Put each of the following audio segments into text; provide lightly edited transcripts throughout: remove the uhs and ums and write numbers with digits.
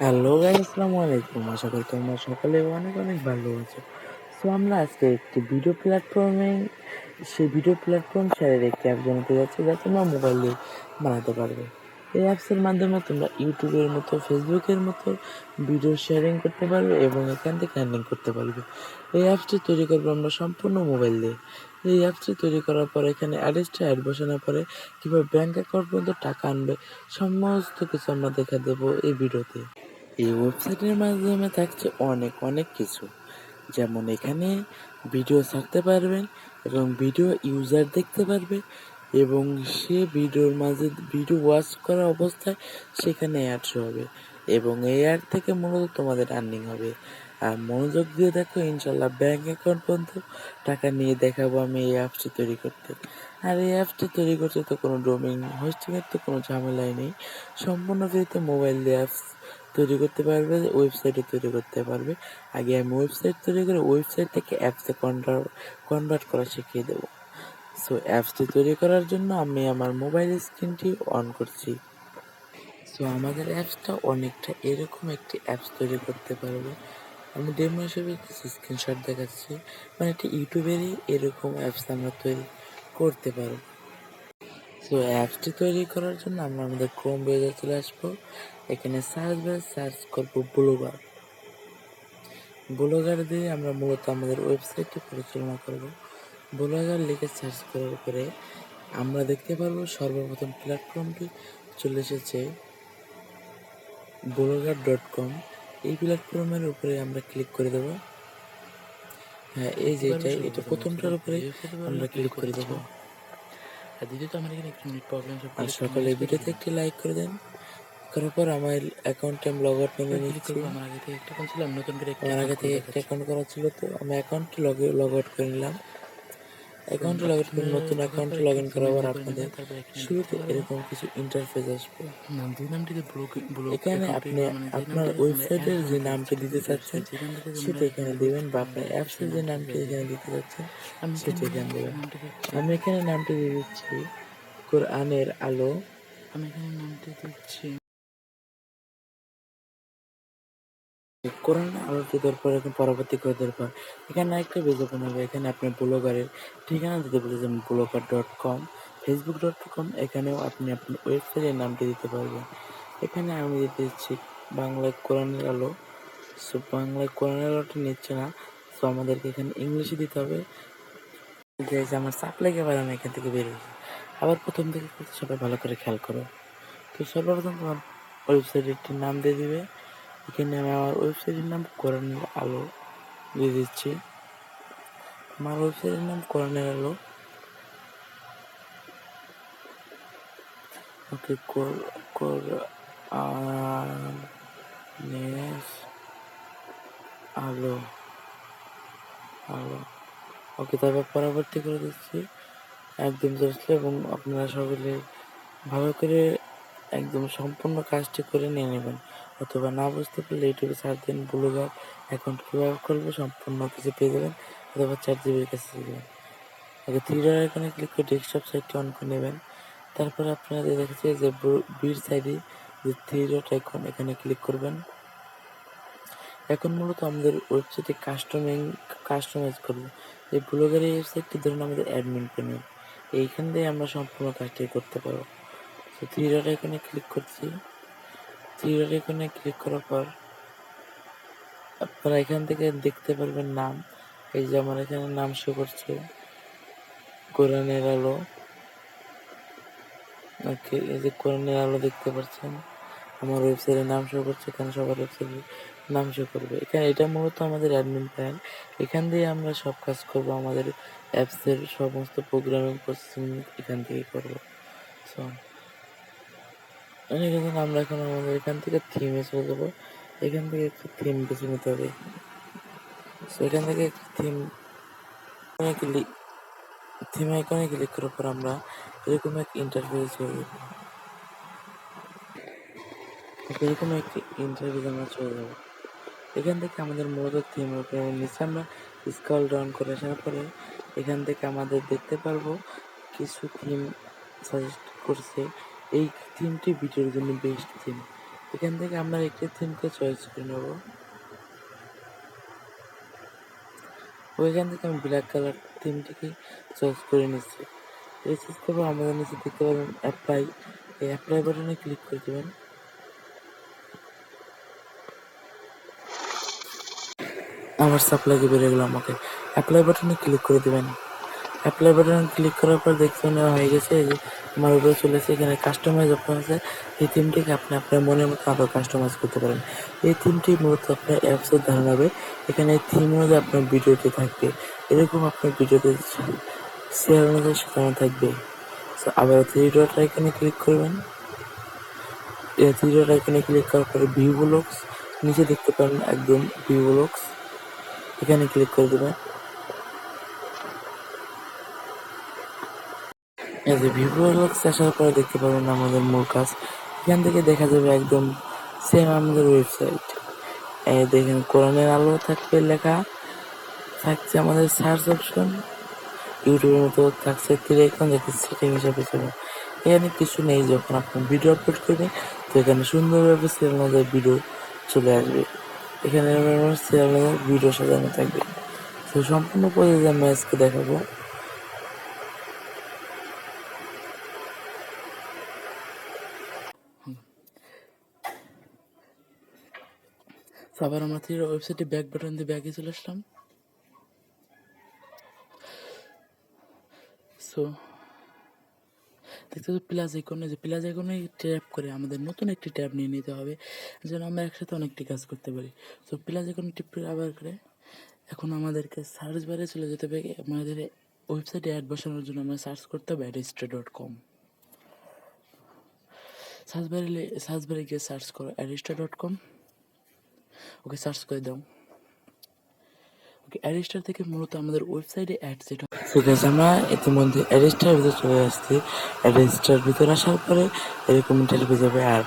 Hello guys, আসসালামু আলাইকুম। আশা করি তোমরা সকলে অনেক অনেক ভালো আছো। সো আমরা আজকে একটি ভিডিও প্ল্যাটফর্মে ভিডিও প্ল্যাটফর্ম শেয়ারের একটি অ্যাপ জানাতে যাচ্ছি, যা তোমরা মোবাইল দিয়ে বানাতে পারবে। এই অ্যাপসের মাধ্যমে তোমরা ইউটিউবের মতো, ফেসবুকের মতো ভিডিও শেয়ারিং করতে পারবে এবং এখান থেকে আর্নিং করতে পারবে। এই অ্যাপসটি তৈরি করবো আমরা সম্পূর্ণ মোবাইল দিয়ে। এই অ্যাপসটি তৈরি করার পর এখানে অ্যাড বসানোর পরে কীভাবে ব্যাঙ্ক অ্যাকাউন্ট পর্যন্ত টাকা আনবে সমস্ত কিছু আমরা দেখা দেবো এই ভিডিওতে। এই ওয়েবসাইটের মাধ্যমে থাকছে অনেক অনেক কিছু, যেমন এখানে ভিডিও ছাড়তে পারবেন এবং ভিডিও ইউজার দেখতে পারবে এবং সে ভিডিওর মাঝে ভিডিও ওয়াচ করা অবস্থায় সেখানে অ্যাডস হবে এবং এই অ্যাড থেকে মূলত তোমাদের আর্নিং হবে। আর মনোযোগ দিয়ে দেখো, ইনশাল্লাহ ব্যাঙ্ক অ্যাকাউন্ট পর্যন্ত টাকা নিয়ে দেখাবো আমি এই অ্যাপসটি তৈরি করতে। আর এই অ্যাপসটি তৈরি করতে তো কোনো ডোমেইন হোস্টিংয়ের তো কোনো ঝামেলাই নেই, সম্পূর্ণ ফ্রিতে মোবাইল দিয়ে অ্যাপস তৈরি করতে পারবে, ওয়েবসাইটও তৈরি করতে পারবে। আগে আমি ওয়েবসাইট তৈরি করে ওয়েবসাইট থেকে অ্যাপসে কনভার্ট করা শিখিয়ে দেবো। সো অ্যাপসটি তৈরি করার জন্য আমি আমার মোবাইল স্ক্রিনটি অন করছি। সো আমাদের অ্যাপসটা অনেকটা এরকম একটি অ্যাপস তৈরি করতে পারবে। আমি ডেমো হিসেবে কিছু স্ক্রিনশট দেখাচ্ছি, মানে একটা ইউটিউবেরই এরকম অ্যাপস আমরা তৈরি করতে পারবো। সো অ্যাপসটি তৈরি করার জন্য আমরা আমাদের ক্রোম ব্রাউজারে চলে আসবো। এখানে সার্চ করবো ব্লগার দিয়ে আমরা মূলত আমাদের ওয়েবসাইটটি পরিচালনা করব। ব্লগার লিখে সার্চ করার পরে আমরা দেখতে পারবো সর্বপ্রথম প্ল্যাটফর্মটি চলে এসেছে blogger.com। এই প্ল্যাটফর্মের উপরে আমরা ক্লিক করে দেবো। হ্যাঁ, এই যে এটা প্রথমটার উপরে আমরা ক্লিক করে দেবো। আর দ্বিতীয়ত আমার এখানে একটু নেট প্রবলেম আছে, আর সকালে ভিডিওতে একটি লাইক করে দেন। করার পর আমার অ্যাকাউন্টে আমি লগ আউট করে নিচ্ছি। আমার আগে থেকে একটা অ্যাকাউন্ট ছিল, আমি নতুন করে আমার আগে থেকে একটা অ্যাকাউন্ট করা ছিল, তো আমি অ্যাকাউন্টে লগ আউট করে নিলাম। অ্যাকাউন্টে লগ ইন করে নতুন অ্যাকাউন্টে লগ ইন করার পর আপনাদের শুরুতে এরকম কিছু ইন্টারফেস আসবে। এখানে আপনি আপনার ওয়েবসাইটের যে নামটি দিতে চাচ্ছেন সেটা এখানে দেবেন, বা আপনার অ্যাপসের যে নামটি এখানে দিতে চাচ্ছেন সেটা এখানে দেবেন। আমি এখানে নামটি দিয়ে দিচ্ছি কোরআনের আলো। আমি এখানে নামটি দিচ্ছি কোরআনের আলোটি দেওয়ার পর এখন পরবর্তী করে দেওয়ার পর এখানে একটা বিজ্ঞাপন হবে। এখানে আপনি ব্লগারের ঠিকানা দিতে বলেছেন blogger.com, facebook.com। এখানেও আপনি আপনার ওয়েবসাইটের নামটি দিতে পারবেন। এখানে আমি দিতে দিচ্ছি বাংলায় কোরআনের আলো। সো বাংলায় কোরআনের আলোটা নিচ্ছে না, সো আমাদেরকে এখানে ইংলিশে দিতে হবে। যে আমার চাপ লেগে এবার আমি এখান থেকে বেরিয়েছি। আবার প্রথম থেকে করতে সবাই ভালো করে খেয়াল করো। তো সর্বপ্রথম তোমার ওয়েবসাইটের একটি নাম দিয়ে দিবে। এখানে আমি আমার ওয়েবসাইটের নাম কোরআনের আলো দিয়ে দিচ্ছি। আমার ওয়েবসাইটের নাম কোরআনের আলো। ওকে, কোরআনের আলো আলো ওকে, তারপর পরবর্তী করে দিচ্ছি একদম জোসলে, এবং আপনারা সকলে ভালো করে একদম সম্পূর্ণ কাজটি করে নিয়ে নেবেন। অথবা না বুঝতে পারলে ইউটিউবে সার্চ দিন ব্লগার অ্যাকাউন্ট কীভাবে করবে, সম্পূর্ণ কিছু পেয়ে যাবেন। অথবা ChatGPT কাছে দেবেন। আগে থ্রি ডট আইকনে ক্লিক করে ডেস্কটপ সাইটটি অন করে নেবেন। তারপরে আপনারা দেখেছে যে বির সাইডে যে থ্রি ডট আইকন, এখানে ক্লিক করবেন। এখন মূলত আমাদের ওয়েবসাইটে কাস্টমাইজ করবো। এই ব্লগার এই ওয়েবসাইটটি ধরুন আমাদের অ্যাডমিন প্যানেল, এইখান দিয়ে আমরা সম্পূর্ণ কাজটি করতে পারবো। তো থ্রি ডট আইকনে ক্লিক করছি। থ্রি ডট আইকনে ক্লিক করার পর আপনারা এখান থেকে দেখতে পারবেন নাম। এই যে আমার এখানে নাম শো করছে কোরআনের আলো। ওকে, এই যে কোরআনের আলো দেখতে পাচ্ছেন, আমার ওয়েবসাইটের নাম শো করছে, এখানে সবার ওয়েবসাইটের নাম শো করবে। এখানে এটা মূলত আমাদের অ্যাডমিন প্যানেল। এখান দিয়ে আমরা সব কাজ করব, আমাদের অ্যাপসের সমস্ত প্রোগ্রামিং প্রসেসিং এখান থেকেই করবো। সো আমরা এখন আমাদের এখান থেকে থিমে চলে যাবো। এখান থেকে একটা থিম বেছে নিতে হবে। সো এখান থেকে থিম আইকনে ক্লিক করার পর আমরা এরকম এক ইন্টারফেস চলে যাবো। এরকম একটি ইন্টারফেস আমরা চলে যাবো। এখান থেকে আমাদের মূলত থিম নিচে আমরা স্ক্রল ডাউন করে আসার পরে এখান থেকে আমাদের দেখতে পারবো কিছু থিম সাজেস্ট করছে। এই থিমটি ভিডিওর জন্য বেস্ট থিম। এখান থেকে আমরা একটি থিমকে চয়েস করে নেব। ওইখান থেকে আমি ব্ল্যাক কালার থিমটিকে চয়েস করে নিচ্ছি। এই চয়েস করবো, আমাদের নিচে দেখতে পাবেন অ্যাপ্লাই, এই অ্যাপ্লাই বাটনে ক্লিক করে দেবেন। আমার সাপ্লাইকে বেরিয়ে গেল, আমাকে অ্যাপ্লাই বাটনে ক্লিক করে দেবেন। অ্যাপ্লাই বাটনে ক্লিক করার পর দেখবেন হয়ে গেছে, এই যে আমার উপরে চলে এসেছে, এখানে কাস্টমাইজ অপশন আছে। এই থিমটিকে আপনি আপনার মনের মতো আরও কাস্টমাইজ করতে পারেন। এই থিমটি মূলত আপনার অ্যাপসের ধারণ হবে। এখানে এই থিম অনুযায়ী আপনার ভিডিওতে থাকবে, এরকম আপনার ভিডিওতে শেয়ার অনুযায়ী সাজানো থাকবে। সো আবার থ্রি ডট আইকনে ক্লিক করবেন। এই থ্রি ডট আইকনে ক্লিক করার পরে ভিউ ব্লগস নিচে দেখতে পারেন, একদম ভিউ ব্লগস, এখানে ক্লিক করে দেবেন। এই যে ভিভো ব্লগস আসার পরে দেখতে পাবেন আমাদের মূল কাজ। এখান থেকে দেখা যাবে একদম সেম আমাদের ওয়েবসাইট। এই দেখেন কোরআনের আলো থাকবে লেখা, থাকছে আমাদের সার্চ অপশন, ইউটিউবের মতো থাকছে তীর আইকন, যাতে সেটিং হিসাবে চলে। এখানে কিছু নেই, যখন আপনি ভিডিও আপলোড করবেন তো এখানে সুন্দরভাবে সেল অনুযায়ী ভিডিও চলে আসবে। এখানে সেল অনুযায়ী ভিডিও সাজানো থাকবে। তো সম্পূর্ণ পদ্ধতি আমি আজকে দেখাবো। তো আবার আমরা ওয়েবসাইটে ব্যাক বাটন দিয়ে ব্যাগে চলে আসলাম। সো দেখতে তো প্লাস আইকনে, যে প্লাস আইকনে ট্যাপ করে আমাদের নতুন একটি ট্যাব নিয়ে নিতে হবে, যেন আমরা একসাথে অনেকটি কাজ করতে পারি। তো প্লাস আইকনে টিপ করে আবার করে এখন আমাদেরকে সার্চ বারে চলে যেতে হবে। আমাদের ওয়েবসাইটে অ্যাড বসানোর জন্য আমরা সার্চ করতে হবে arista.com। সার্চ বারে গিয়ে সার্চ করো arista.com। ওকে সার্চ করে দাও। ওকে অ্যারিস্টার থেকে মূলত আমাদের ওয়েবসাইটে অ্যাড যেটা, ঠিক আছে, আমরা ইতিমধ্যে অ্যারেস্টার ভিতরে চলে আসছি। অ্যারেস্টার ভিতরে আসার পরে এরকম ইন্টারভিউ যাবে। আর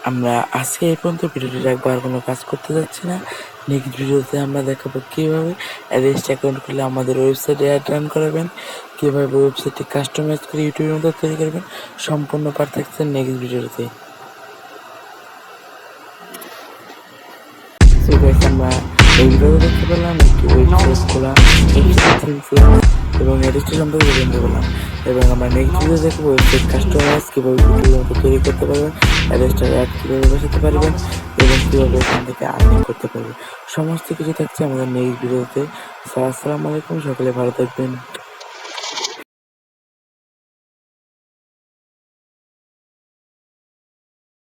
আমরা আজকে এই পর্যন্ত ভিডিওটি রাখবো, আর কোনো কাজ করতে যাচ্ছি না। নেক্সট ভিডিওতে আমরা দেখাবো কীভাবে অ্যারেস্ট অ্যাকাউন্ট খুলে আমাদের ওয়েবসাইটে অ্যাড রান করাবেন, কীভাবে ওয়েবসাইটটি কাস্টমাইজ করে ইউটিউবের মধ্যে তৈরি করবেন। সম্পূর্ণ পার্ট থাকছে নেক্সট ভিডিওতে। আমরা এই ভিডিওতে দেখতে পেলাম একটি ওয়েবসাইট খোলা, এবং অ্যারেস্টের সম্পর্কে জানতে পারলাম। এবং আমরা নেক্সট ভিডিও দেখবো ওয়েবসাইট কাস্টমাইজ কীভাবে ইউটিউবের মতো তৈরি করতে পারবেন, অ্যারেস্টার অ্যাড কীভাবে বসাতে পারবেন, এবং কীভাবে এখান থেকে আর্নিং করতে পারবেন। সমস্ত কিছু থাকছে আমাদের নেক্সট ভিডিওতে। আসসালামু আলাইকুম, সকলে ভালো থাকবেন।